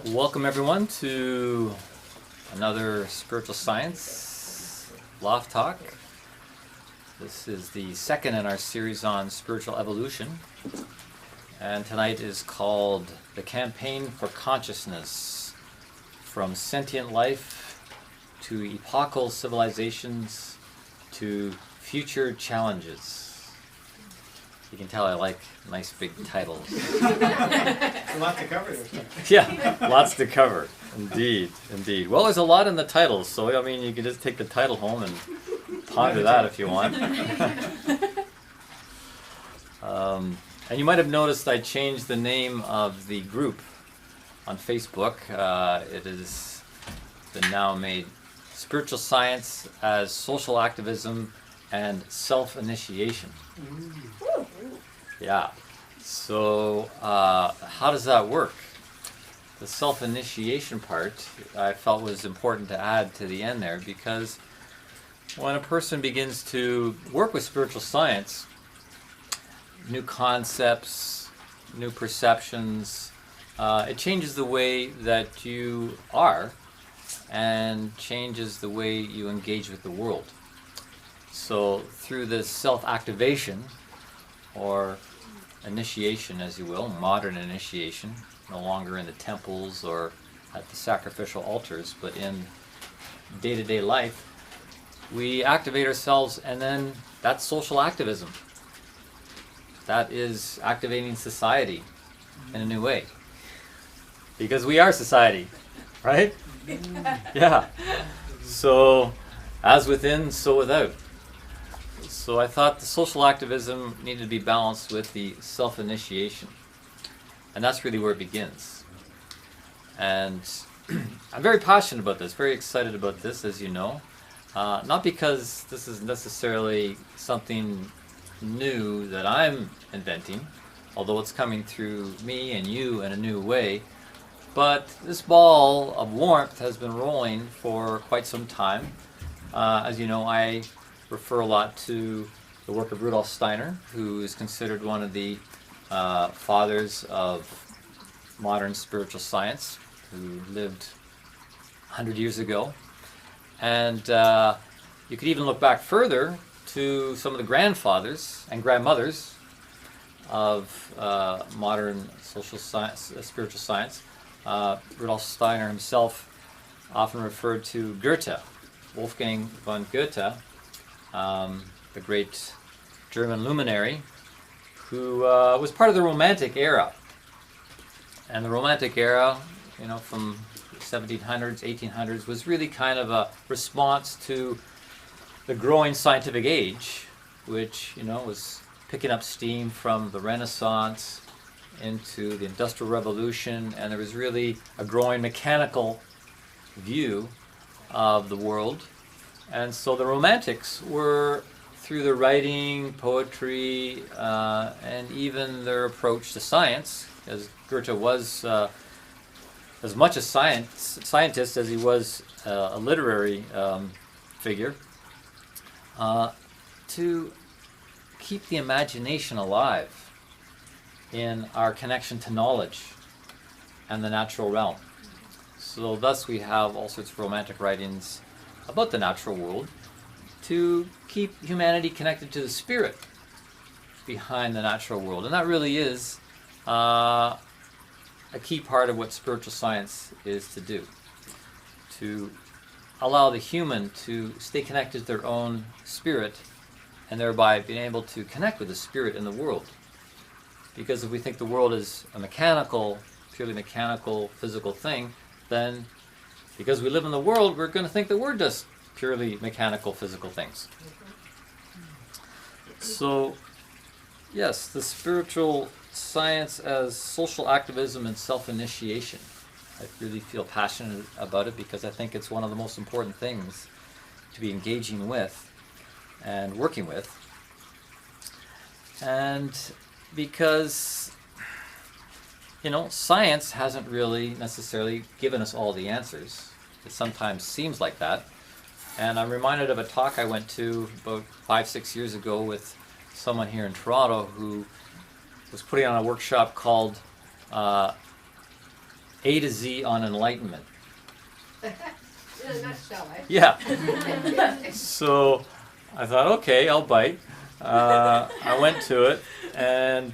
Welcome everyone to another Spiritual Science Loft Talk. This is the second in our series on spiritual evolution, and tonight is called The Campaign for Consciousness, from sentient life to epochal civilizations to future challenges. You can tell I like nice big titles. There's a lot to cover here. Yeah, lots to cover. Indeed, indeed. Well, there's a lot in the titles, so I mean, you can just take the title home and ponder that if you want. And you might have noticed I changed the name of the group on Facebook. It is been now made Spiritual Science as Social Activism and Self-Initiation. Yeah. So how does that work? The self-initiation part I felt was important to add to the end there, because when a person begins to work with spiritual science, new concepts, new perceptions, it changes the way that you are and changes the way you engage with the world. So through this self-activation, or initiation, as you will, modern initiation, no longer in the temples or at the sacrificial altars, but in day-to-day life, we activate ourselves, and then that's social activism. That is activating society in a new way. Because we are society, right? Yeah. So, as within, so without. So I thought the social activism needed to be balanced with the self-initiation. And that's really where it begins. And I'm very passionate about this, very excited about this, as you know. Not because this is necessarily something new that I'm inventing, although it's coming through me and you in a new way. But this ball of warmth has been rolling for quite some time. As you know, I refer a lot to the work of Rudolf Steiner, who is considered one of the fathers of modern spiritual science, who lived 100 years ago. And you could even look back further to some of the grandfathers and grandmothers of modern social science, spiritual science. Rudolf Steiner himself often referred to Goethe, Wolfgang von Goethe, the great German luminary, who was part of the Romantic era. And the Romantic era, you know, from 1700s, 1800s, was really kind of a response to the growing scientific age, which, you know, was picking up steam from the Renaissance into the Industrial Revolution, and there was really a growing mechanical view of the world. And so the Romantics were, through their writing, poetry, and even their approach to science, as Goethe was as much a scientist as he was a literary figure, to keep the imagination alive in our connection to knowledge and the natural realm. So thus we have all sorts of romantic writings about the natural world to keep humanity connected to the spirit behind the natural world. And that really is a key part of what spiritual science is to do, to allow the human to stay connected to their own spirit, and thereby being able to connect with the spirit in the world. Because if we think the world is a mechanical, purely mechanical, physical thing, then because we live in the world, we're going to think that we're just purely mechanical, physical things. So, yes, the spiritual science as social activism and self-initiation. I really feel passionate about it because I think it's one of the most important things to be engaging with and working with. And because, you know, science hasn't really necessarily given us all the answers. It sometimes seems like that. And I'm reminded of a talk I went to about 5-6 years ago with someone here in Toronto who was putting on a workshop called A to Z on enlightenment. In a nutshell, eh? Yeah. So I thought, okay, I'll bite. I went to it, and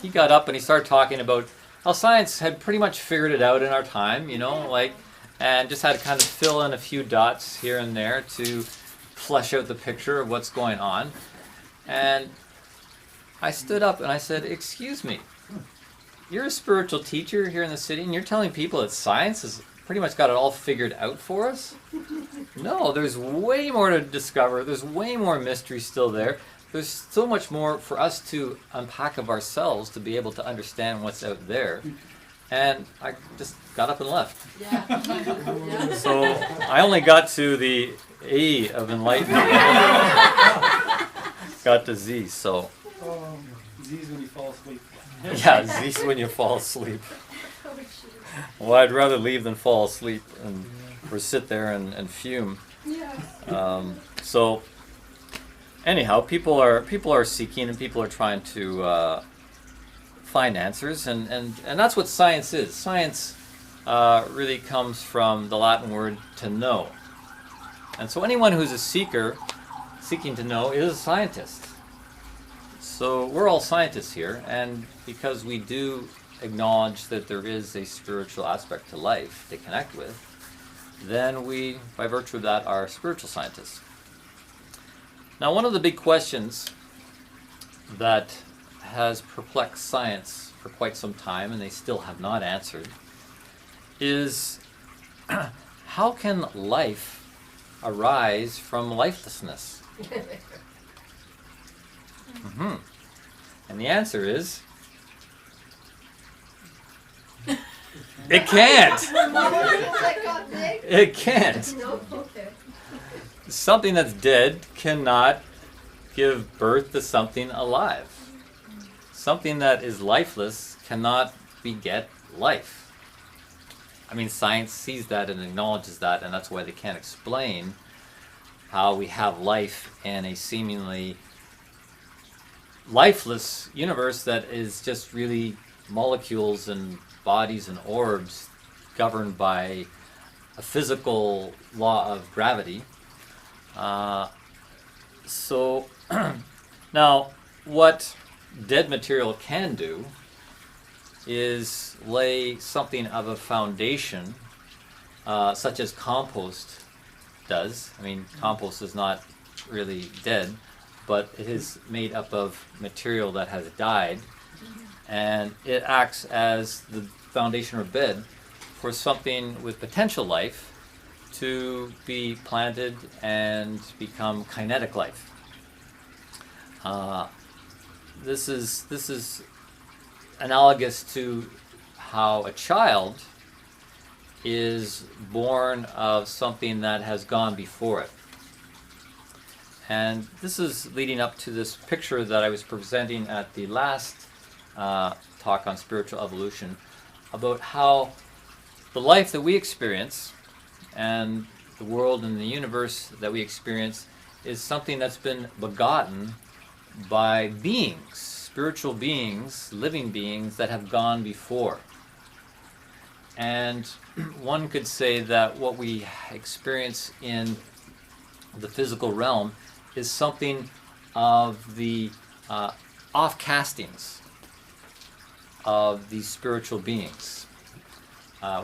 he got up and he started talking about how science had pretty much figured it out in our time, and just had to kind of fill in a few dots here and there to flesh out the picture of what's going on. And I stood up and I said, excuse me, you're a spiritual teacher here in the city and you're telling people that science has pretty much got it all figured out for us? No, there's way more to discover. There's way more mystery still there. There's so much more for us to unpack of ourselves to be able to understand what's out there. And I just got up and left. Yeah. So I only got to the A of enlightenment. Got to Z, so. Z's when you fall asleep. Yeah, Z's when you fall asleep. Well, I'd rather leave than fall asleep or sit there and fume. Yeah. So anyhow, people are seeking and people are trying to find answers, and that's what science is. Science really comes from the Latin word to know. And so anyone who's a seeker, seeking to know, is a scientist. So we're all scientists here, and because we do acknowledge that there is a spiritual aspect to life to connect with, then we, by virtue of that, are spiritual scientists. Now, one of the big questions that has perplexed science for quite some time, and they still have not answered, is how can life arise from lifelessness? And the answer is, it can't. That got big? It can't. No? Okay. Something that's dead cannot give birth to something alive. Something that is lifeless cannot beget life. I mean, science sees that and acknowledges that, and that's why they can't explain how we have life in a seemingly lifeless universe that is just really molecules and bodies and orbs governed by a physical law of gravity. So now what dead material can do is lay something of a foundation, such as compost does. I mean, compost is not really dead, but it is made up of material that has died, and it acts as the foundation or bed for something with potential life to be planted and become kinetic life. This is analogous to how a child is born of something that has gone before it. And this is leading up to this picture that I was presenting at the last talk on spiritual evolution, about how the life that we experience and the world and the universe that we experience is something that's been begotten by beings, spiritual beings, living beings that have gone before. And one could say that what we experience in the physical realm is something of the off-castings of these spiritual beings,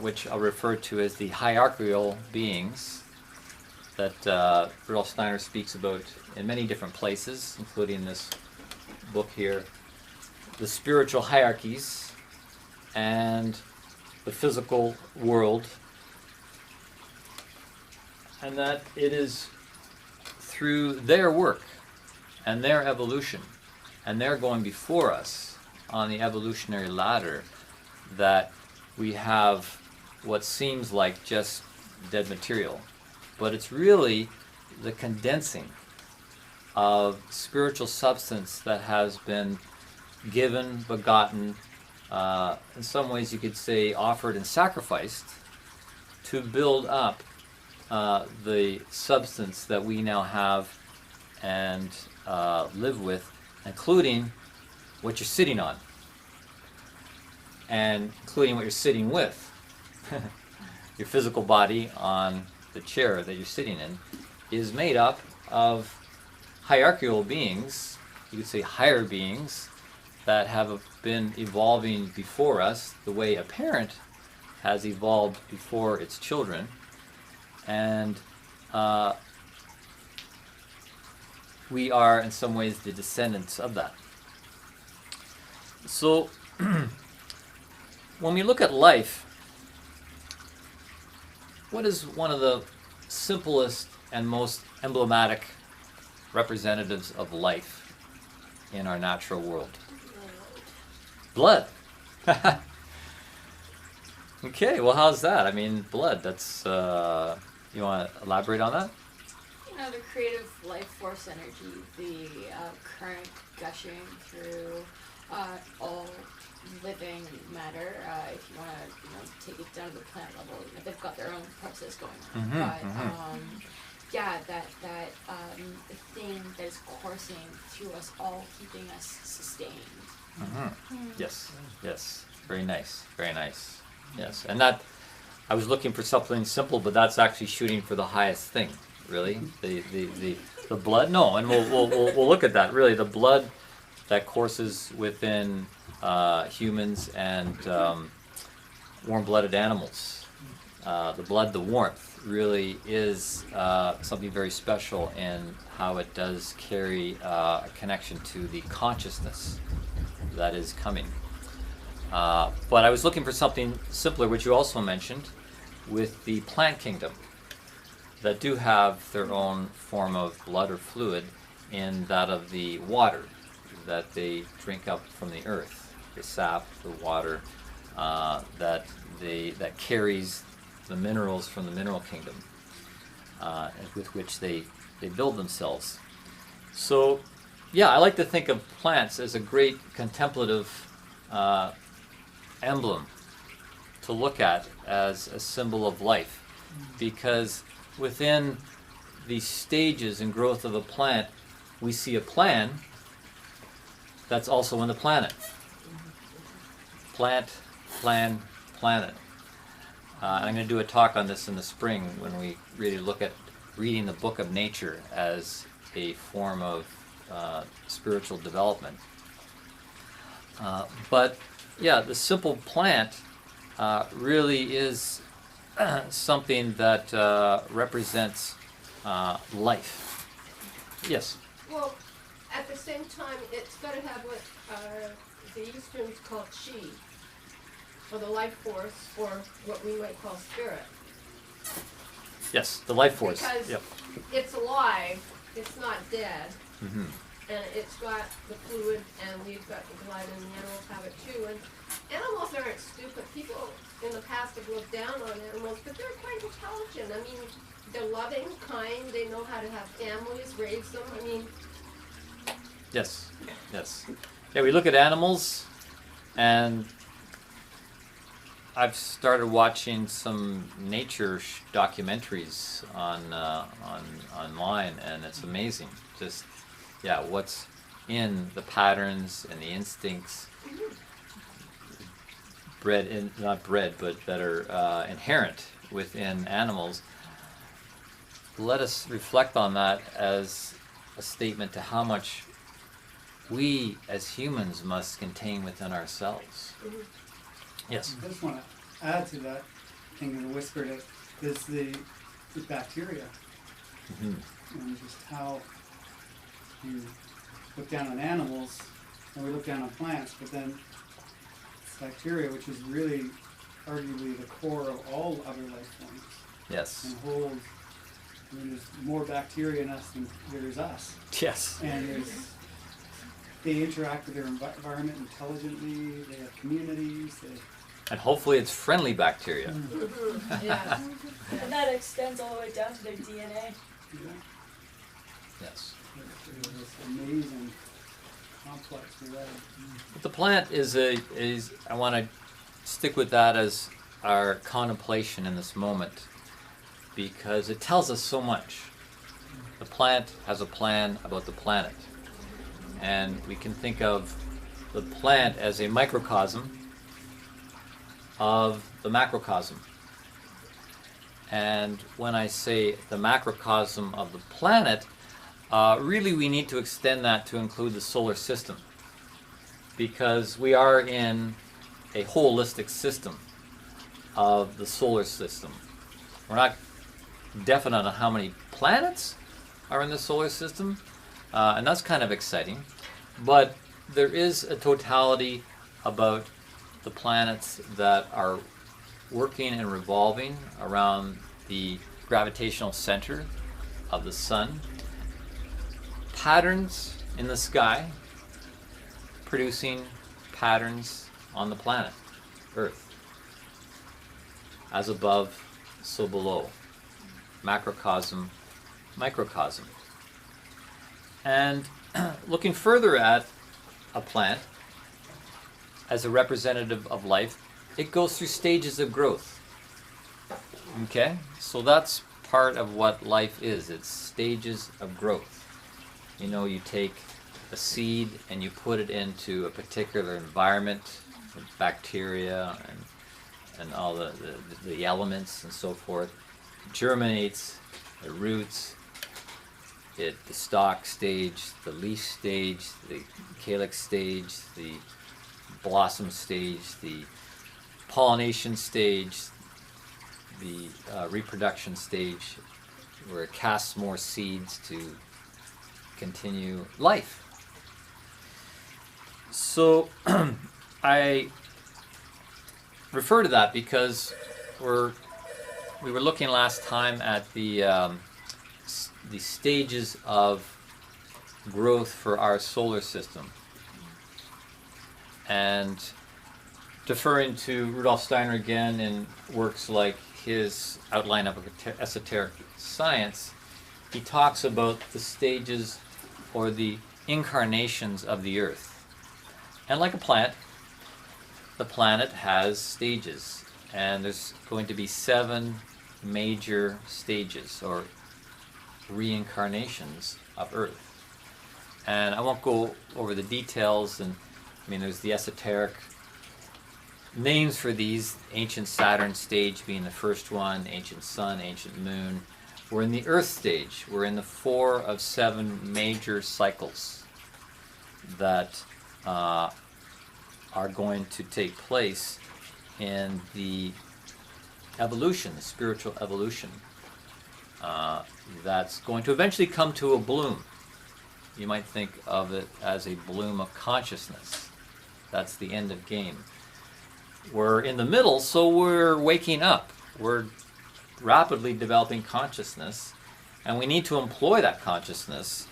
which I'll refer to as the hierarchical beings that Rudolf Steiner speaks about in many different places, including this book here, the spiritual hierarchies and the physical world, and that it is through their work and their evolution and their going before us on the evolutionary ladder that we have what seems like just dead material, but it's really the condensing of spiritual substance that has been given, begotten, in some ways you could say offered and sacrificed to build up the substance that we now have and live with, including what you're sitting on. and including what you're sitting with, your physical body on the chair that you're sitting in, is made up of hierarchical beings, you could say higher beings, that have been evolving before us the way a parent has evolved before its children. And we are in some ways the descendants of that. So when we look at life, what is one of the simplest and most emblematic representatives of life in our natural world? Blood. Okay, well, how's that? I mean, blood, that's, you want to elaborate on that? You know, the creative life force energy, the current gushing through all living matter. If you want to, take it down to the plant level, they've got their own process going on. But the thing that is coursing through us all, keeping us sustained. Yes, yes, very nice, very nice. Yes, and that, I was looking for something simple, but that's actually shooting for the highest thing, really. The blood, no, and we'll look at that, really, the blood that courses within humans and warm-blooded animals. The blood, the warmth, really is something very special in how it does carry a connection to the consciousness that is coming. But I was looking for something simpler, which you also mentioned, with the plant kingdom, that do have their own form of blood or fluid in that of the water that they drink up from the earth, the sap, the water that carries the minerals from the mineral kingdom, with which they build themselves. So, yeah, I like to think of plants as a great contemplative emblem to look at as a symbol of life, because within the stages and growth of a plant, we see a plan that's also in the planet. Plant, plan, planet. I'm going to do a talk on this in the spring when we really look at reading the book of nature as a form of spiritual development. But yeah, the simple plant really is something that represents life. Yes? Well, at the same time, it's got to have what the Easterns call chi, or the life force, or what we might call spirit. Yes, the life force. Because Yep. it's alive, it's not dead, Mm-hmm. and it's got the fluid, and we've got the blood, and the animals have it too. And animals aren't stupid. People in the past have looked down on animals, but they're quite intelligent. I mean, they're loving, kind, they know how to have families, raise them. I mean, Yes, yes. Yeah, we look at animals, and I've started watching some nature documentaries online, and it's amazing. Just, yeah, what's in the patterns and the instincts, not bred, but that are inherent within animals. Let us reflect on that as a statement to how much we as humans must contain within ourselves. Yes. I just want to add to that thing in the whisper that is the bacteria, Mm-hmm. and just how you look down on animals and we look down on plants, but then it's bacteria, which is really arguably the core of all other life forms, Yes. and holds, I mean, there's more bacteria in us than there is us, Yes. and they interact with their environment intelligently, they have communities, And hopefully it's friendly bacteria. yeah. And that extends all the way down to their DNA. Yes. It's this amazing, complex web. But the plant is I want to stick with that as our contemplation in this moment, because it tells us so much. The plant has a plan about the planet. And we can think of the plant as a microcosm of the macrocosm. And when I say the macrocosm of the planet, really we need to extend that to include the solar system, because we are in a holistic system of the solar system. We're not definite on how many planets are in the solar system, and that's kind of exciting, but there is a totality about the planets that are working and revolving around the gravitational center of the sun. Patterns in the sky producing patterns on the planet, Earth. As above, so below. Macrocosm, microcosm. And looking further at a plant as a representative of life, it goes through stages of growth. Okay? So that's part of what life is. It's stages of growth. You know, you take a seed and you put it into a particular environment with bacteria and all the elements and so forth. It germinates, it roots, the stalk stage, the leaf stage, the calyx stage, the blossom stage, the pollination stage, the reproduction stage, where it casts more seeds to continue life. So I refer to that because we were looking last time at the stages of growth for our solar system, and deferring to Rudolf Steiner again in works like his Outline of Esoteric Science, he talks about the stages or the incarnations of the Earth. And like a plant, the planet has stages, and there's going to be 7 major stages or reincarnations of Earth. And I won't go over the details, and I mean there's the esoteric names for these, ancient Saturn stage being the first one, ancient Sun, ancient Moon. We're in the Earth stage. We're in the 4 of 7 major cycles that are going to take place in the evolution, the spiritual evolution, that's going to eventually come to a bloom. You might think of it as a bloom of consciousness. That's the end of game. We're in the middle, so we're waking up. We're rapidly developing consciousness, and we need to employ that consciousness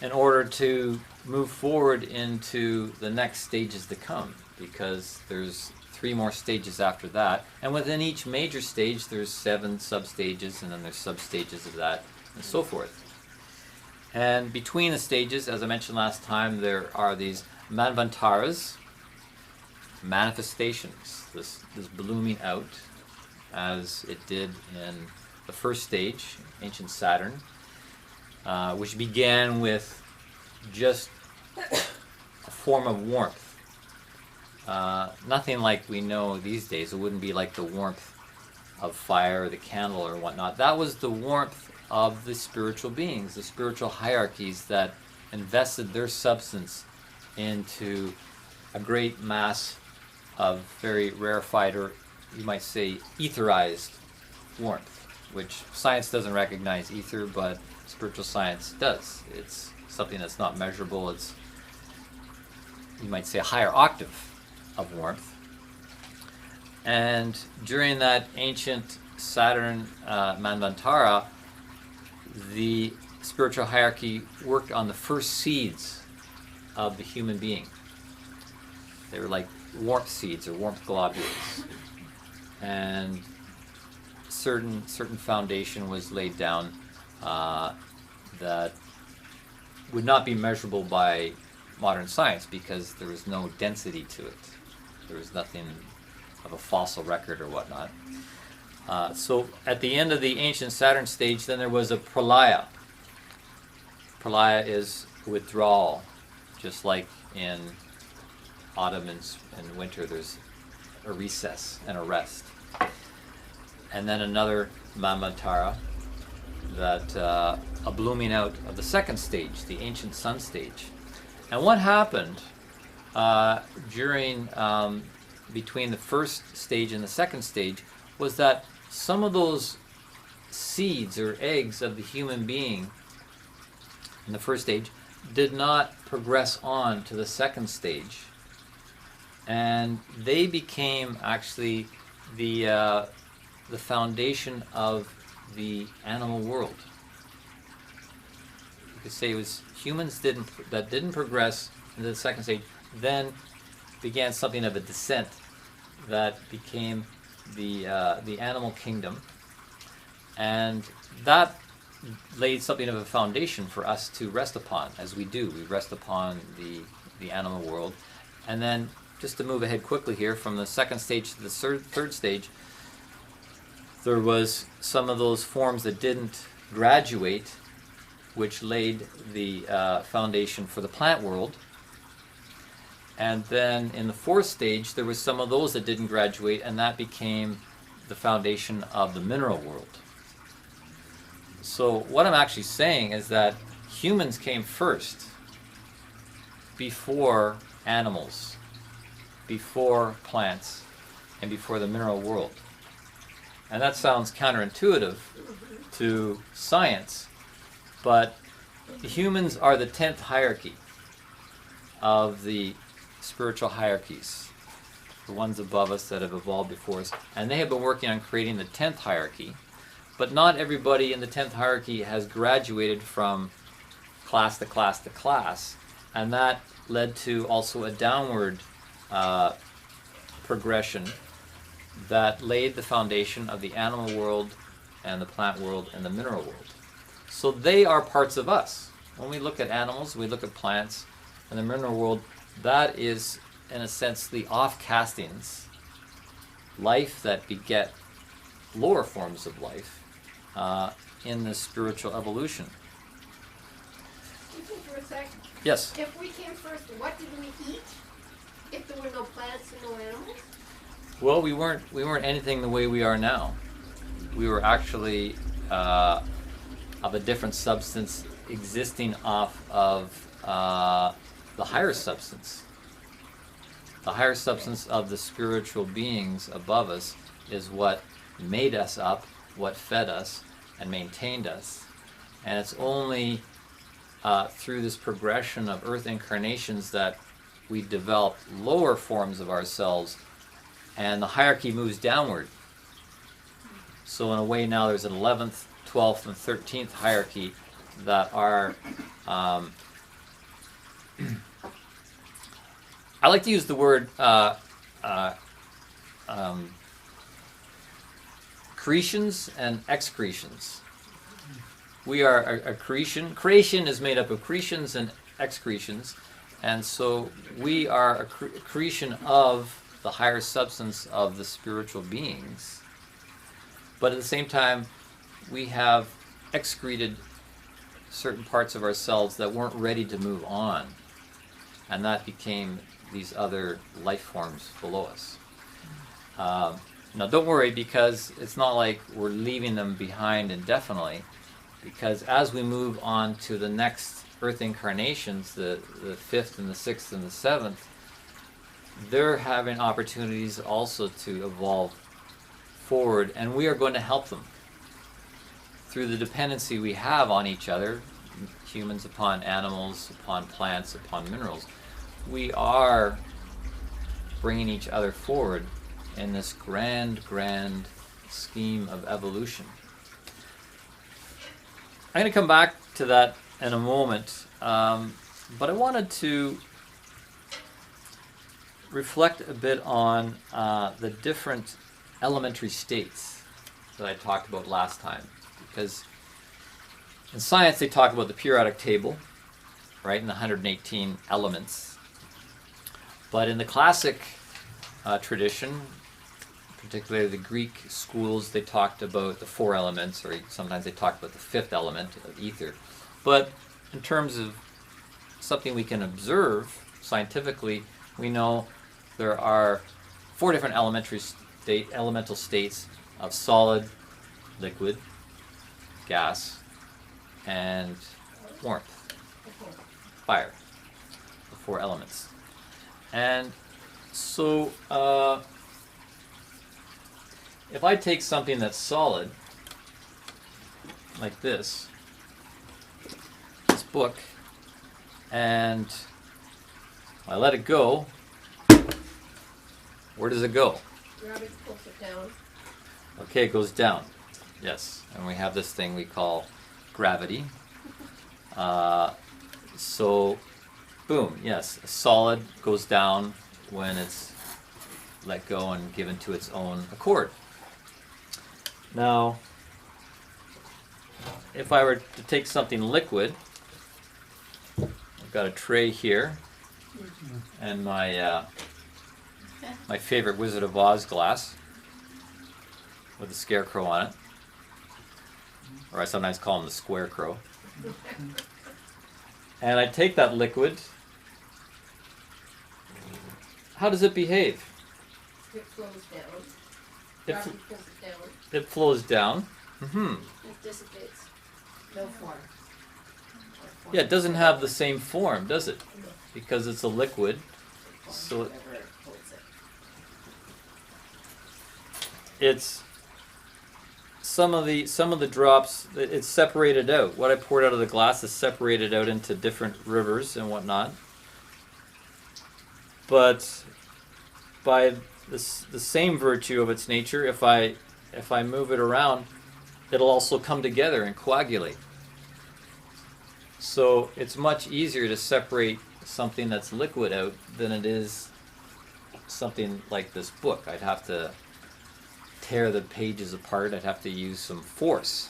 in order to move forward into the next stages to come, because there's 3 more stages after that, and within each major stage there's 7 sub-stages, and then there's sub-stages of that, and so forth. And between the stages, as I mentioned last time, there are these manvantaras, manifestations, this blooming out, as it did in the first stage, ancient Saturn, which began with just a form of warmth. Nothing like we know these days. It wouldn't be like the warmth of fire or the candle or whatnot. That was the warmth of the spiritual beings, the spiritual hierarchies that invested their substance into a great mass of very rarefied, or you might say etherized warmth, which science doesn't recognize ether, but spiritual science does. It's something that's not measurable. It's, you might say, a higher octave of warmth. And during that ancient Saturn Manvantara, the spiritual hierarchy worked on the first seeds of the human being. They were like warmth seeds or warmth globules, and certain foundation was laid down that would not be measurable by modern science because there was no density to it. There was nothing of a fossil record or whatnot. So at the end of the ancient Saturn stage, then there was a pralaya. Pralaya is withdrawal, just like in autumn and winter there's a recess and a rest. And then another Manvantara, that a blooming out of the second stage, the ancient sun stage. And what happened during between the first stage and the second stage was that some of those seeds or eggs of the human being in the first stage did not progress on to the second stage, and they became actually the foundation of the animal world. You could say it was humans that didn't progress into the second stage, then began something of a descent that became the animal kingdom, and that laid something of a foundation for us to rest upon, as we do. We rest upon the animal world. And then, just to move ahead quickly here, from the second stage to the third stage, there was some of those forms that didn't graduate, which laid the foundation for the plant world. And then in the fourth stage, there was some of those that didn't graduate, and that became the foundation of the mineral world. So what I'm actually saying is that humans came first, before animals, before plants, and before the mineral world. And that sounds counterintuitive to science, but humans are the 10th hierarchy of the spiritual hierarchies, the ones above us that have evolved before us, and they have been working on creating the 10th hierarchy. But not everybody in the 10th hierarchy has graduated from class to class to class, and that led to also a downward progression that laid the foundation of the animal world and the plant world and the mineral world. So they are parts of us. When we look at animals, we look at plants and the mineral world, that is, in a sense, the off-castings, life that beget lower forms of life in the spiritual evolution. For a sec. Yes? If we came first, what did we eat? If there were no plants and no animals? Well, we weren't anything the way we are now. We were actually of a different substance, existing off of the higher substance. The higher substance of the spiritual beings above us is what made us up, what fed us and maintained us. And it's only through this progression of earth incarnations that we develop lower forms of ourselves, and the hierarchy moves downward. So in a way now there's an 11th, 12th, and 13th hierarchy that are I like to use the word accretions and excretions. We are a accretion. Creation is made up of accretions and excretions, and so we are a accretion of the higher substance of the spiritual beings. But at the same time, we have excreted certain parts of ourselves that weren't ready to move on, and that became these other life forms below us. Now don't worry, because it's not like we're leaving them behind indefinitely, because as we move on to the next earth incarnations, the 5th and the 6th and the 7th, they're having opportunities also to evolve forward, and we are going to help them through the dependency we have on each other, humans upon animals, upon plants, upon minerals. We are bringing each other forward in this grand scheme of evolution. I'm going to come back to that in a moment, but I wanted to reflect a bit on the different elementary states that I talked about last time, because in science they talk about the periodic table, right, and the 118 elements. But in the classic tradition, particularly the Greek schools, they talked about the 4 elements, or sometimes they talked about the 5th element of ether. But in terms of something we can observe scientifically, we know there are 4 different elemental states of solid, liquid, gas, and warmth, fire, the 4 elements. And so if I take something that's solid, like this book, and I let it go, where does it go? Gravity pulls it down. Okay, it goes down. Yes, and we have this thing we call gravity. So, boom, yes, a solid goes down when it's let go and given to its own accord. Now, if I were to take something liquid, I've got a tray here, and my my favorite Wizard of Oz glass with a scarecrow on it, or I sometimes call him the Square Crow. And I take that liquid. How does it behave? It flows down. It, Gravity pulls it down. it flows down. It dissipates. No form. Yeah, it doesn't have the same form, does it? Because it's a liquid. So Whatever holds it. it's some of the drops. It's separated out. What I poured out of the glass is separated out into different rivers and whatnot. But by the same virtue of its nature, if I move it around, it'll also come together and coagulate. So it's much easier to separate something that's liquid out than it is something like this book. I'd have to tear the pages apart. I'd have to use some force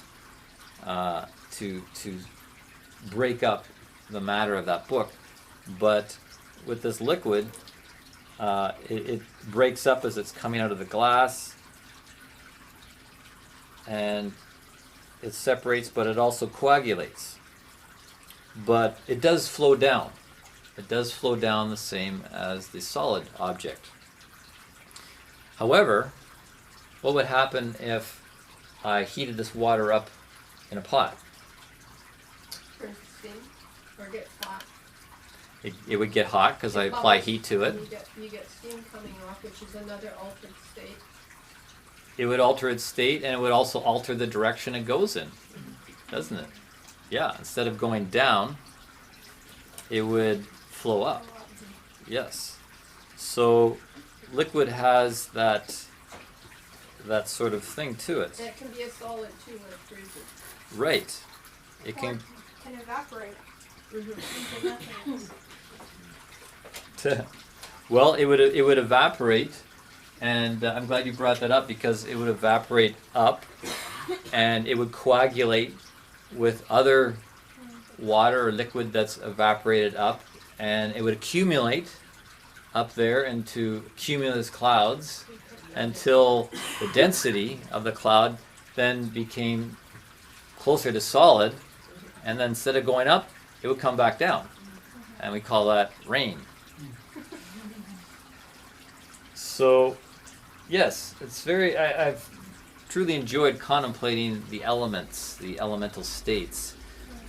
to break up the matter of that book. But with this liquid, it breaks up as it's coming out of the glass, and it separates, but it also coagulates. But it does flow down. It does flow down the same as the solid object. However, what would happen if I heated this water up in a pot? Turns to steam or gets hot. It would get hot because I apply heat to it. And you get steam coming off, which is another altered state. It would alter its state, and it would also alter the direction it goes in, doesn't it? Yeah, instead of going down, it would flow up. Yes. So liquid has that sort of thing to it. And it can be a solid too when it freezes. Right. It Or can. can evaporate into nothingness. Well, it would evaporate, and I'm glad you brought that up because it would evaporate up, and it would coagulate with other water or liquid that's evaporated up, and it would accumulate up there into cumulus clouds until the density of the cloud then became closer to solid, and then instead of going up, it would come back down, and we call that rain. So, yes, it's very. I've truly enjoyed contemplating the elements, the elemental states,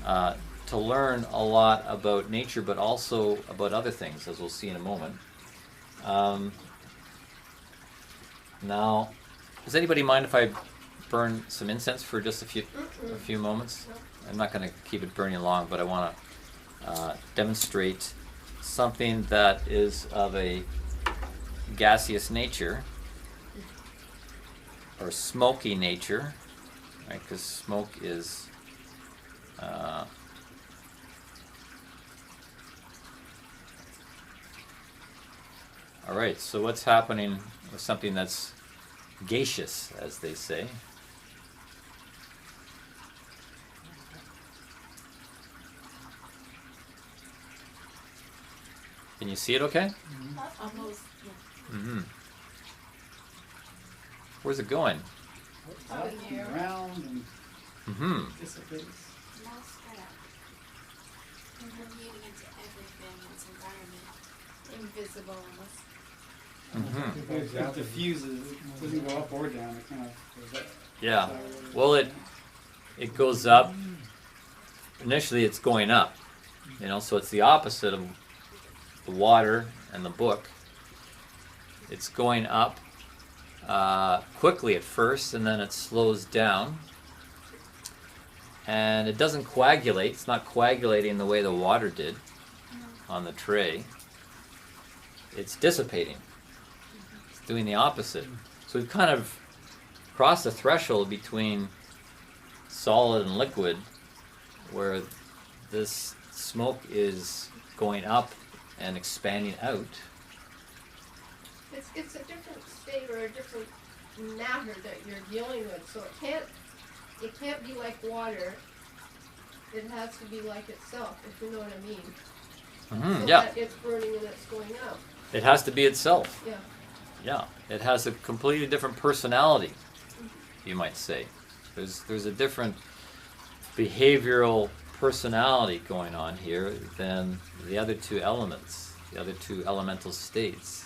to learn a lot about nature, but also about other things, as we'll see in a moment. Now, does anybody mind if I burn some incense for just a few moments? I'm not going to keep it burning long, but I want to demonstrate something that is of a gaseous nature, or smoky nature, right? Because smoke is all right. So what's happening with something that's gaseous, as they say? Can you see it okay? Almost. Yeah. Mm-hmm. Where's it going? Up and around and Mm-hmm. dissipates. Small spread out. And permeating into everything in its environment. Invisible almost. Mm-hmm. It diffuses. It doesn't go up or down. It kind of goes up. Yeah. So, Well, it goes up. Initially, it's going up. You know, so it's the opposite of the water and the book. It's going up quickly at first, and then it slows down. And it doesn't coagulate. It's not coagulating the way the water did on the tray. It's dissipating. It's doing the opposite. So we've kind of crossed the threshold between solid and liquid, where this smoke is going up and expanding out. It's a different state or a different matter that you're dealing with, so it can't be like water. It has to be like itself, if you know what I mean. So Yeah, that it's burning and it's going up. it has to be itself. Yeah. Yeah, it has a completely different personality, you might say. There's a different behavioral personality going on here than the other two elements, the other two elemental states.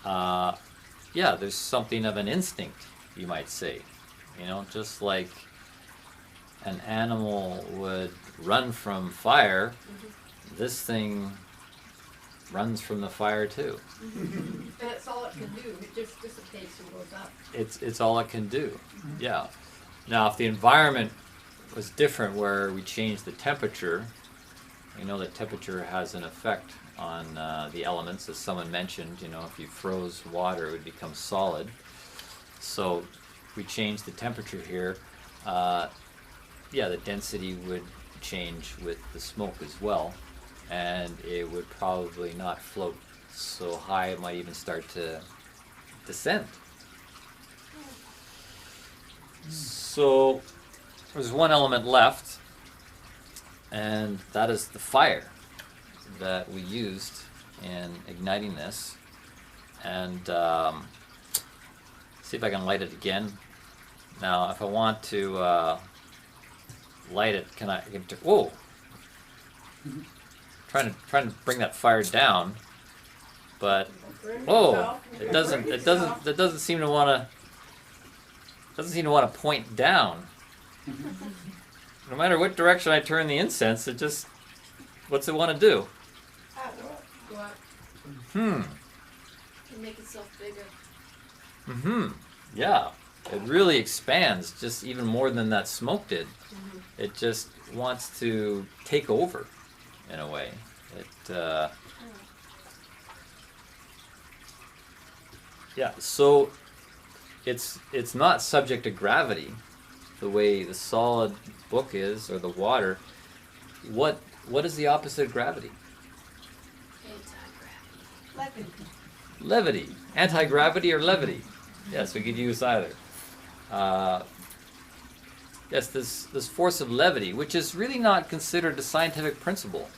Yeah, there's something of an instinct, you might say. You know, just like an animal would run from fire, this thing runs from the fire too. And it's all it can do. It just dissipates and goes up. It's all it can do. Yeah. Now, if the environment was different, where we changed the temperature, you know that temperature has an effect on the elements, as someone mentioned. You know, if you froze water, it would become solid. So, if we change the temperature here, yeah, the density would change with the smoke as well, and it would probably not float so high. It might even start to descend. So there's one element left, and that is the fire that we used in igniting this. And see if I can light it again. Now, if I want to light it, whoa! Trying to bring that fire down, but whoa! It doesn't seem to want to. Doesn't seem to want to point down. No matter what direction I turn the incense, it just, what's it want to do? Go up. Can make itself bigger. Yeah. It really expands, just even more than that smoke did. It just wants to take over, in a way. Yeah, so it's not subject to gravity the way the solid book is, or the water. What is the opposite of gravity? Anti-gravity. Levity. Anti-gravity or levity. Yes, we could use either. Yes, this force of levity, which is really not considered a scientific principle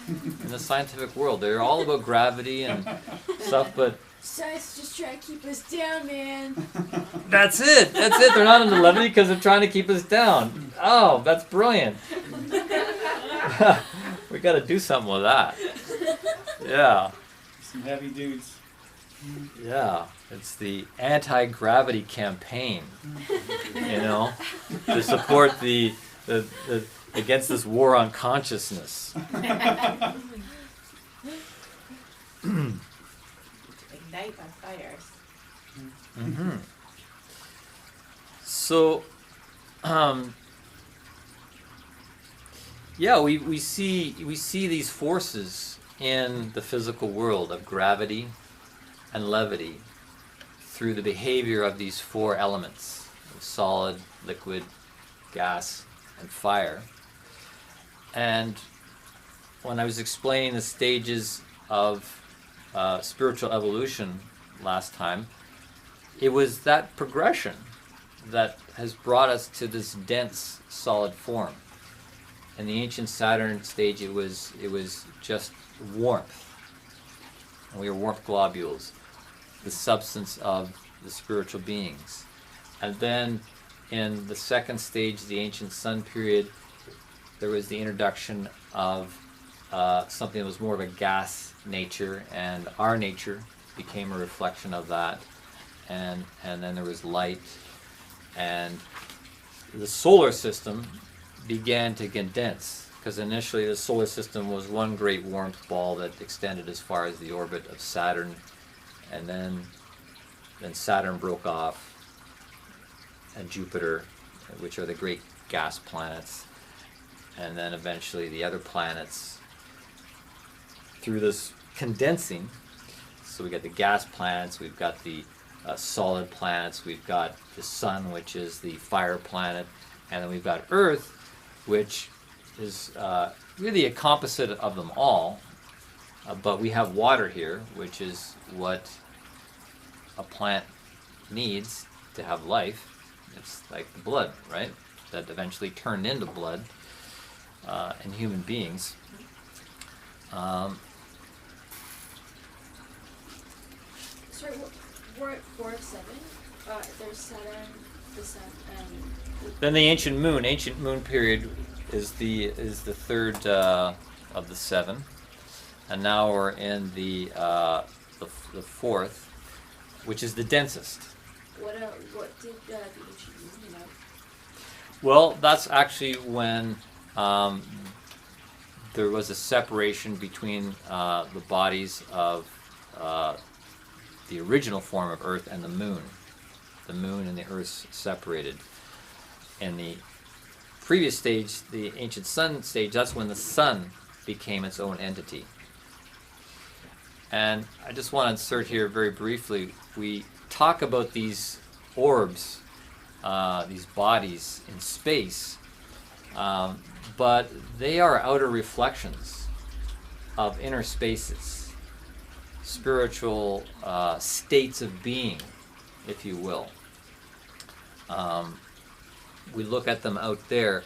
in the scientific world. They're all about gravity and stuff, but Science just trying to keep us down, man. that's it. They're not into levity because they're trying to keep us down. Oh, that's brilliant. We got to do something with that. Yeah. Some heavy dudes. Yeah, it's the anti-gravity campaign, you know, to support the against this war on consciousness. Ignite my fires. So, yeah, we see these forces in the physical world of gravity and levity through the behavior of these four elements: solid, liquid, gas, and fire. And when I was explaining the stages of spiritual evolution last time, it was that progression that has brought us to this dense solid form. In the ancient Saturn stage, it was just warmth, and we were warmth globules, the substance of the spiritual beings. And then in the second stage, the ancient Sun period, there was the introduction of something that was more of a gas nature, and our nature became a reflection of that, and then there was light, and the solar system began to condense, because initially the solar system was one great warmth ball that extended as far as the orbit of Saturn, and then Saturn broke off, and Jupiter, which are the great gas planets, and then eventually the other planets. Through this condensing, so we got the gas planets, we've got the solid planets, we've got the sun, which is the fire planet, and then we've got Earth, which is really a composite of them all, but we have water here, which is what a plant needs to have life. It's like the blood, right? That eventually turned into blood in human beings. Sorry, we're at 4 of 7. There's Saturn, the Sun, and Then the ancient moon period is the third of the 7, and now we're in the fourth, which is the densest. what did the ancient moon know? Well, that's actually when there was a separation between the bodies of the original form of Earth and the moon. The moon and the Earth separated. In the previous stage, the ancient sun stage, that's when the sun became its own entity. And I just want to insert here very briefly, we talk about these orbs, these bodies in space, but they are outer reflections of inner spaces, spiritual states of being, if you will. We look at them out there,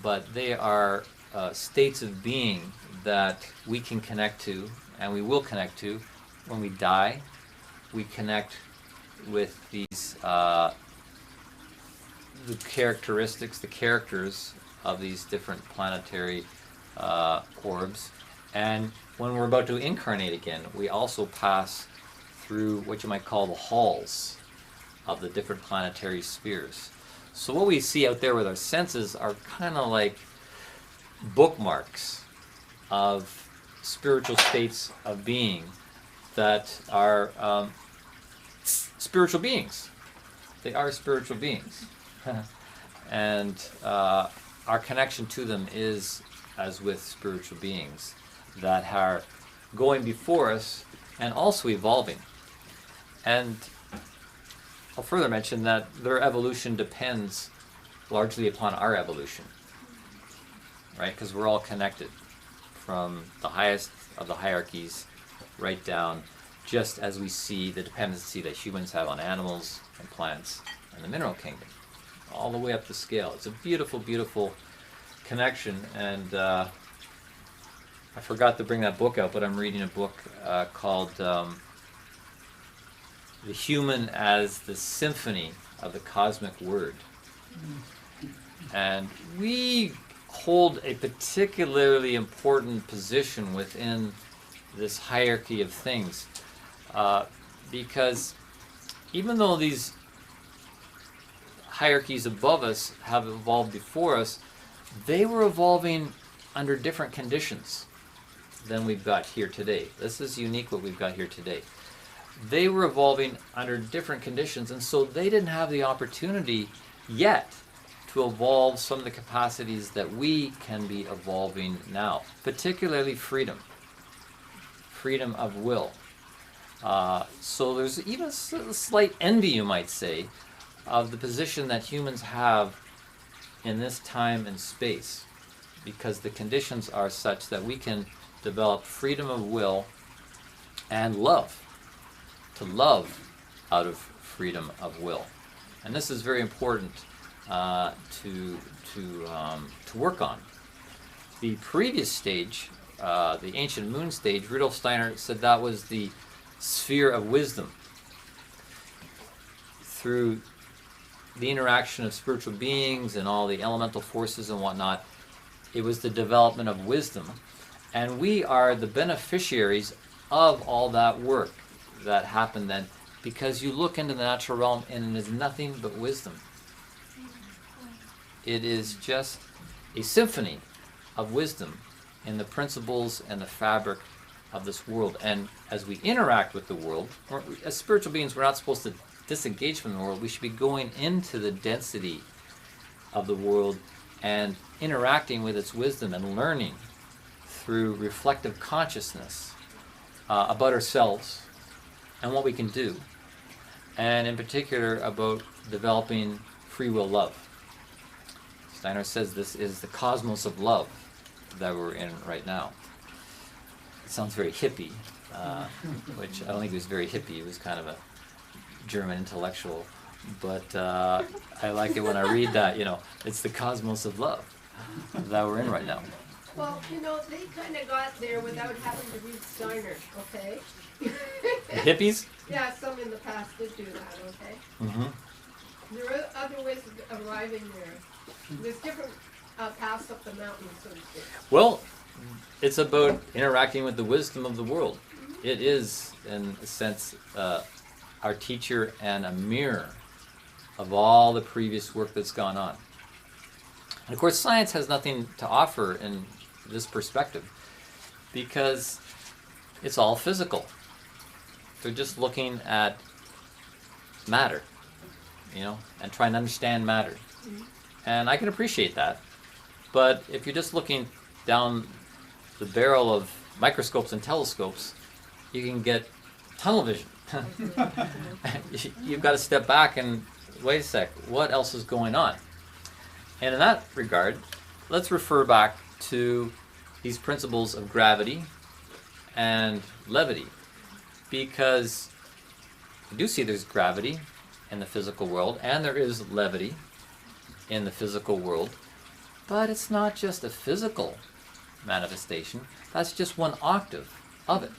but they are states of being that we can connect to, and we will connect to when we die. We connect with these the characteristics, the characters of these different planetary orbs, and when we're about to incarnate again, we also pass through what you might call the halls of the different planetary spheres. So what we see out there with our senses are kind of like bookmarks of spiritual states of being that are spiritual beings. They are spiritual beings. And our connection to them is as with spiritual beings that are going before us and also evolving. And I'll further mention that their evolution depends largely upon our evolution, right? Because we're all connected from the highest of the hierarchies right down, just as we see the dependency that humans have on animals and plants and the mineral kingdom, all the way up the scale. It's a beautiful, beautiful connection, and I forgot to bring that book out, but I'm reading a book called The Human as the Symphony of the Cosmic Word. And we hold a particularly important position within this hierarchy of things, because even though these hierarchies above us have evolved before us, they were evolving under different conditions than we've got here today. This is unique what we've got here today. They were evolving under different conditions, and so they didn't have the opportunity yet to evolve some of the capacities that we can be evolving now, particularly freedom of will. So there's even a slight envy, you might say, of the position that humans have in this time and space, because the conditions are such that we can develop freedom of will and love, to love out of freedom of will. And this is very important to work on. The previous stage, the ancient moon stage, Rudolf Steiner said that was the sphere of wisdom. Through the interaction of spiritual beings and all the elemental forces and whatnot, it was the development of wisdom. And we are the beneficiaries of all that work. that happen then, because you look into the natural realm and it is nothing but wisdom. It is just a symphony of wisdom in the principles and the fabric of this world. And as we interact with the world, as spiritual beings, we're not supposed to disengage from the world. We should be going into the density of the world and interacting with its wisdom and learning through reflective consciousness about ourselves and what we can do, and in particular about developing free will love. Steiner says this is the cosmos of love that we're in right now. It sounds very hippie, which I don't think it was very hippie. It was kind of a German intellectual, but I like it when I read that, it's the cosmos of love that we're in right now. Well, they kind of got there without having to read Steiner, okay? The hippies? Yeah, some in the past did do that, okay? Mm-hmm. There are other ways of arriving there. There's different paths up the mountain, so to speak. Well, it's about interacting with the wisdom of the world. It is, in a sense, our teacher and a mirror of all the previous work that's gone on. And of course, science has nothing to offer in this perspective because it's all physical. They're just looking at matter, and trying to understand matter. And I can appreciate that. But if you're just looking down the barrel of microscopes and telescopes, you can get tunnel vision. You've got to step back and wait a sec, what else is going on? And in that regard, let's refer back to these principles of gravity and levity, because we do see there's gravity in the physical world and there is levity in the physical world, but it's not just a physical manifestation. That's just one octave of it.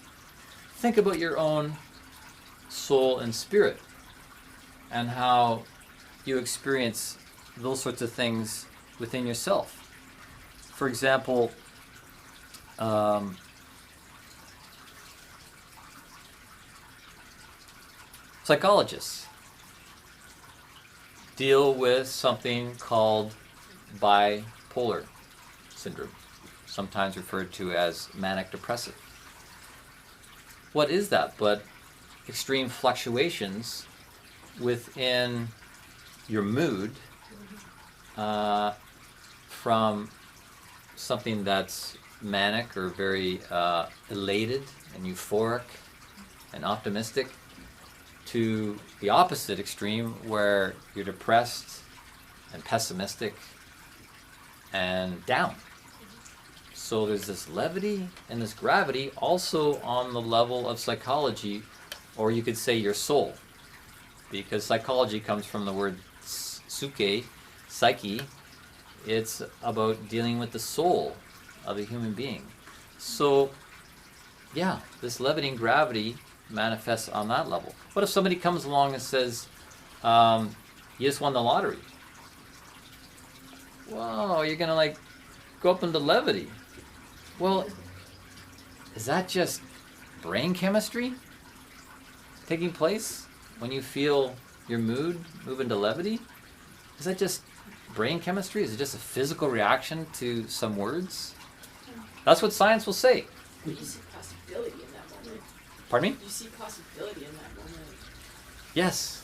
Think about your own soul and spirit and how you experience those sorts of things within yourself. For example, psychologists deal with something called bipolar syndrome, sometimes referred to as manic depressive. What is that but extreme fluctuations within your mood from something that's manic or very elated and euphoric and optimistic to the opposite extreme where you're depressed and pessimistic and down. So there's this levity and this gravity also on the level of psychology, or you could say your soul, because psychology comes from the word psyche. It's about dealing with the soul of a human being. So yeah, this levity and gravity manifests on that level. What if somebody comes along and says, you just won the lottery? Whoa, you're gonna go up into levity. Well, is that just brain chemistry taking place when you feel your mood move into levity? Is that just brain chemistry? Is it just a physical reaction to some words? That's what science will say. You see possibility in that moment. Pardon me? You see possibility in that moment. Yes.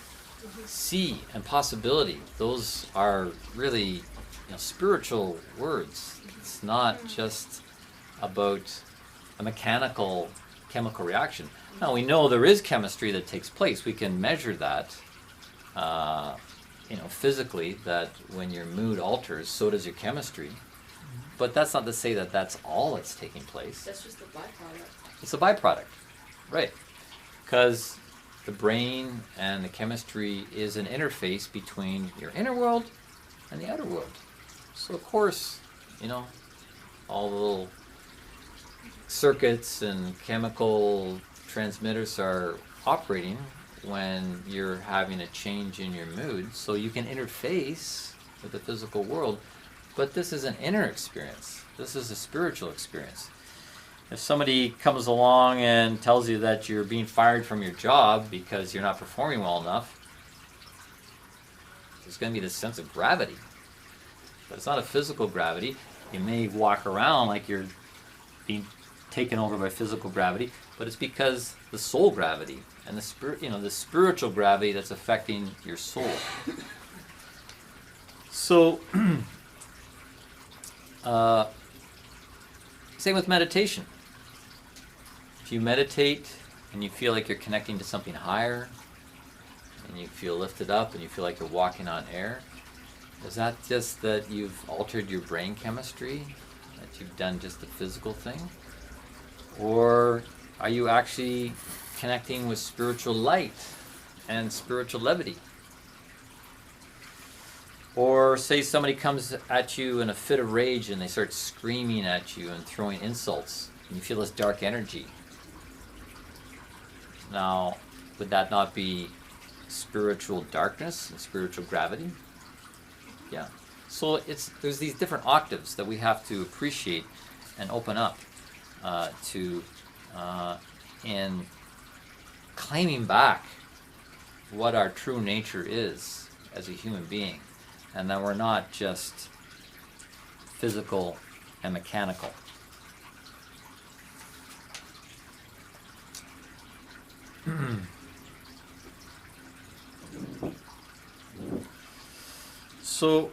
See and possibility. Those are really spiritual words. It's not just about a mechanical chemical reaction. Now we know there is chemistry that takes place. We can measure that physically, that when your mood alters, so does your chemistry. But that's not to say that that's all that's taking place. That's just a byproduct. It's a byproduct, right? Because the brain and the chemistry is an interface between your inner world and the outer world. So of course, all the little circuits and chemical transmitters are operating when you're having a change in your mood, so you can interface with the physical world. But this is an inner experience. This is a spiritual experience. If somebody comes along and tells you that you're being fired from your job because you're not performing well enough, there's going to be this sense of gravity. But it's not a physical gravity. You may walk around like you're being taken over by physical gravity, but it's because the soul gravity and the spirit, the spiritual gravity that's affecting your soul. So, same with meditation. If you meditate and you feel like you're connecting to something higher, and you feel lifted up and you feel like you're walking on air, is that just that you've altered your brain chemistry? That you've done just the physical thing? Or are you actually connecting with spiritual light and spiritual levity? Or say somebody comes at you in a fit of rage and they start screaming at you and throwing insults, and you feel this dark energy. Now, would that not be spiritual darkness and spiritual gravity? Yeah. So there's these different octaves that we have to appreciate and open up to in claiming back what our true nature is as a human being, and that we're not just physical and mechanical. So,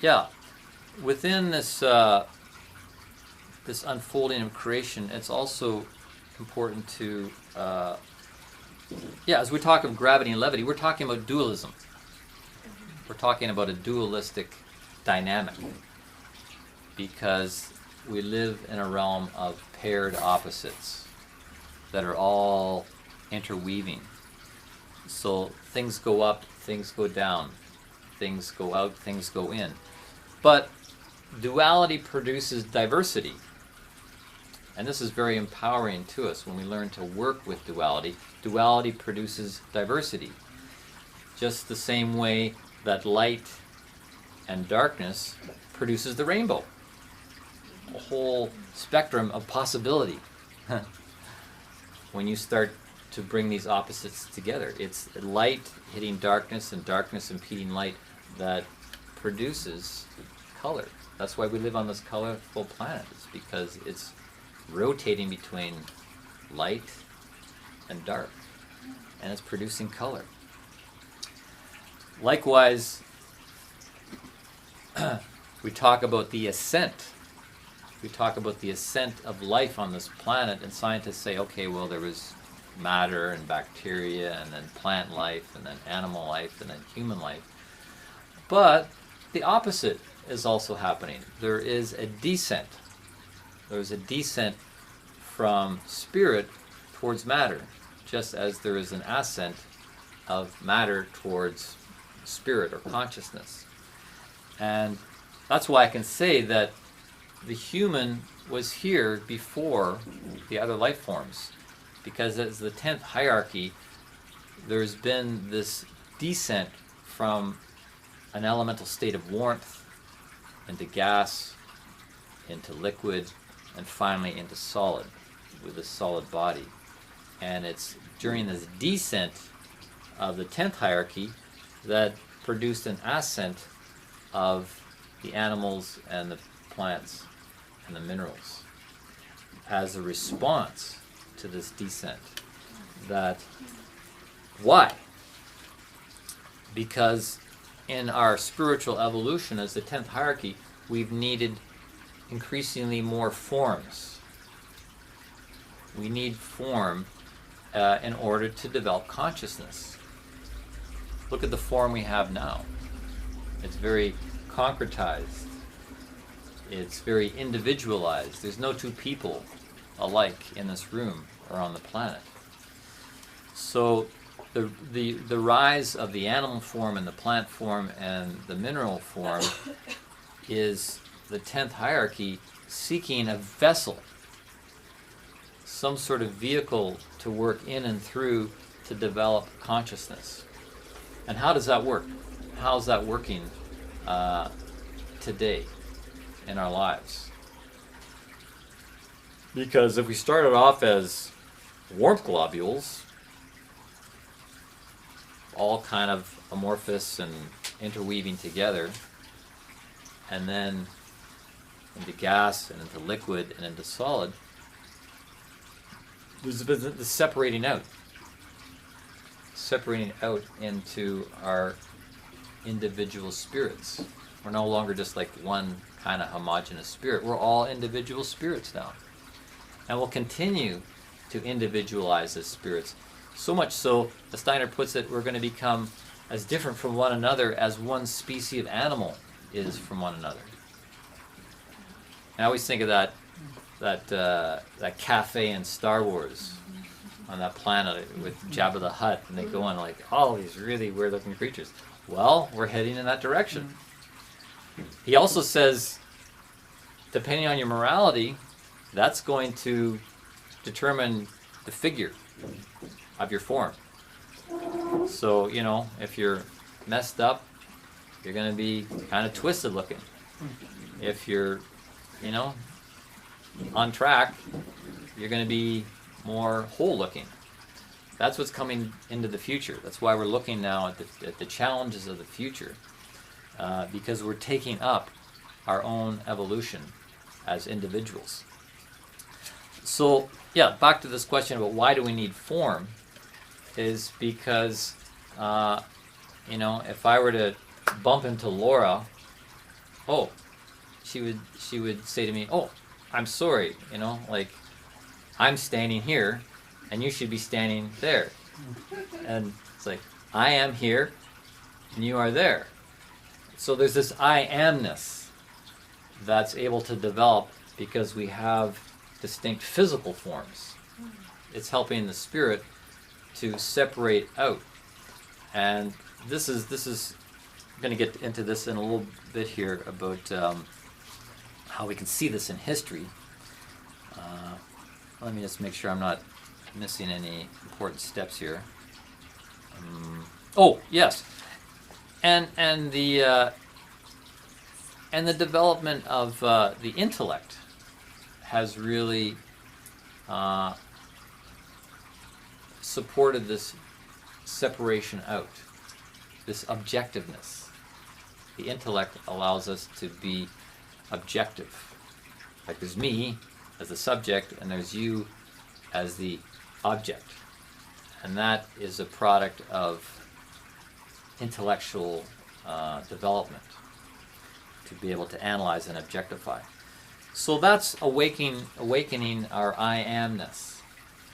yeah, within this this unfolding of creation, it's also important to, as we talk of gravity and levity, we're talking about dualism. We're talking about a dualistic dynamic, because we live in a realm of paired opposites that are all interweaving. So things go up, things go down, things go out, things go in. But duality produces diversity. And this is very empowering to us when we learn to work with duality. Duality produces diversity. Just the same way that light and darkness produces the rainbow. A whole spectrum of possibility. When you start to bring these opposites together, it's light hitting darkness and darkness impeding light that produces color. That's why we live on this colorful planet. It's because it's rotating between light and dark, and it's producing color. Likewise, we talk about the ascent. We talk about the ascent of life on this planet, and scientists say, okay, well, there was matter and bacteria, and then plant life, and then animal life, and then human life. But the opposite is also happening. There is a descent. There's a descent from spirit towards matter, just as there is an ascent of matter towards spirit or consciousness. And that's why I can say that the human was here before the other life forms, because as the 10th hierarchy, there's been this descent from an elemental state of warmth into gas, into liquid, and finally into solid, with a solid body. And it's during this descent of the 10th hierarchy that produced an ascent of the animals and the plants and the minerals as a response to this descent. Why? Because in our spiritual evolution as the 10th hierarchy, we've needed increasingly more forms. We need form in order to develop consciousness. Look at the form we have now. It's very concretized. It's very individualized. There's no two people alike in this room or on the planet. So the rise of the animal form and the plant form and the mineral form is the 10th hierarchy seeking a vessel, some sort of vehicle to work in and through to develop consciousness. And how does that work? How's that working today in our lives? Because if we started off as warmth globules, all kind of amorphous and interweaving together, and then into gas and into liquid and into solid, there's a bit of the separating out into our individual spirits. We're no longer just like one kind of homogeneous spirit. We're all individual spirits now. And we'll continue to individualize as spirits. So much so, as Steiner puts it, we're going to become as different from one another as one species of animal is from one another. I always think of that cafe in Star Wars on that planet with Jabba the Hutt, and they go on like all these really weird-looking creatures. Well, we're heading in that direction. He also says, depending on your morality, that's going to determine the figure of your form. So, you know, if you're messed up, you're going to be kind of twisted looking. If you're, you know, on track, you're going to be more whole looking. That's what's coming into the future. That's why we're looking now at the challenges of the future, because we're taking up our own evolution as individuals. So, yeah, back to this question about why do we need form, is because, you know, if I were to bump into Laura, oh, she would say to me, oh, I'm sorry, you know, like, I'm standing here, and you should be standing there. And it's like, I am here, and you are there. So there's this I amness that's able to develop because we have distinct physical forms. It's helping the spirit to separate out. And this is I'm going to get into this in a little bit here about how we can see this in history. Let me just make sure I'm not missing any important steps here. Oh yes, and the development of the intellect has really supported this separation out, this objectiveness. The intellect allows us to be objective. Like there's me as the subject, and there's you as the object. And that is a product of intellectual development, to be able to analyze and objectify. So that's awakening our I amness.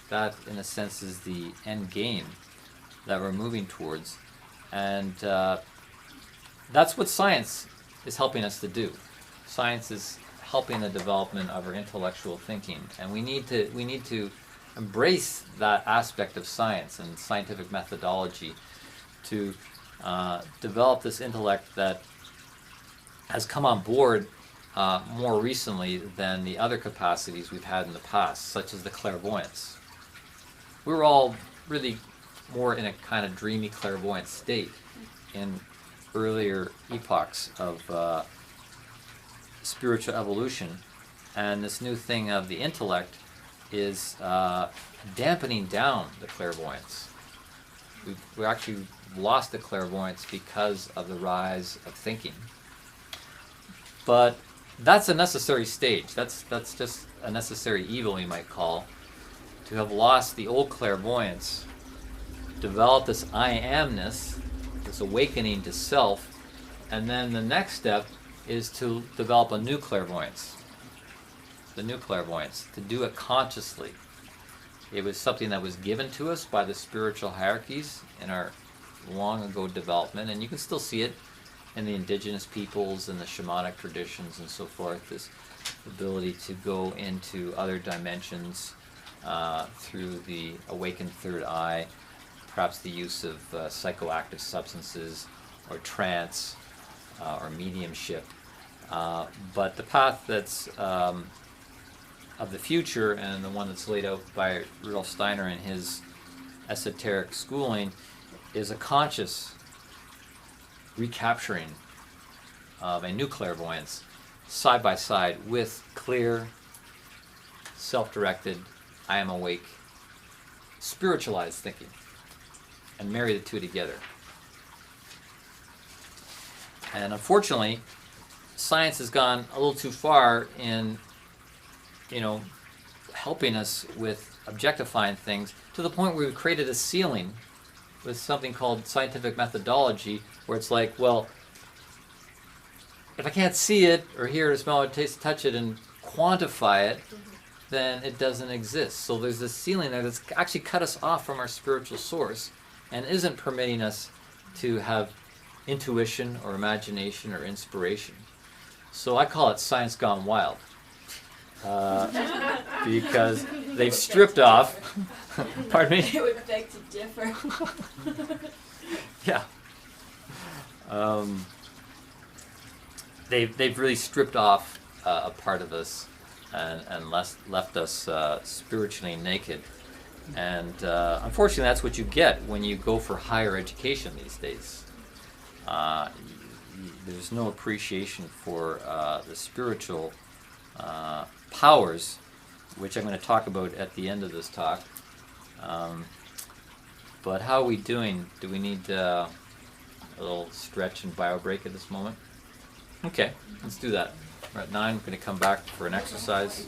That, in a sense, is the end game that we're moving towards. And that's what science is helping us to do. Science is helping the development of our intellectual thinking, and we need to embrace that aspect of science and scientific methodology to develop this intellect that has come on board more recently than the other capacities we've had in the past, such as the clairvoyance. We were all really more in a kind of dreamy clairvoyant state in earlier epochs of spiritual evolution, and this new thing of the intellect is dampening down the clairvoyance. We actually lost the clairvoyance because of the rise of thinking. But that's a necessary stage. That's just a necessary evil, you might call, to have lost the old clairvoyance, develop this I amness, this awakening to self, and then the next step is to develop a new clairvoyance. The new clairvoyance, to do it consciously. It was something that was given to us by the spiritual hierarchies in our long ago development, and you can still see it in the indigenous peoples and the shamanic traditions and so forth, this ability to go into other dimensions through the awakened third eye, perhaps the use of psychoactive substances or trance or mediumship. But the path that's of the future, and the one that's laid out by Rudolf Steiner in his esoteric schooling, is a conscious recapturing of a new clairvoyance side by side with clear self-directed, I am awake, spiritualized thinking, and marry the two together. And unfortunately, science has gone a little too far in, helping us with objectifying things to the point where we've created a ceiling with something called scientific methodology, where it's like, well, if I can't see it or hear it or smell it, taste, touch it, and quantify it, then it doesn't exist. So there's this ceiling there that's actually cut us off from our spiritual source and isn't permitting us to have intuition or imagination or inspiration. So I call it science gone wild. Because they've stripped off. Pardon me? It would beg to differ. Yeah. They've really stripped off a part of us and left us spiritually naked. And unfortunately, that's what you get when you go for higher education these days. There's no appreciation for the spiritual powers, which I'm going to talk about at the end of this talk. But how are we doing? Do we need a little stretch and bio break at this moment? Okay, let's do that. We're at 9. We're going to come back for an exercise.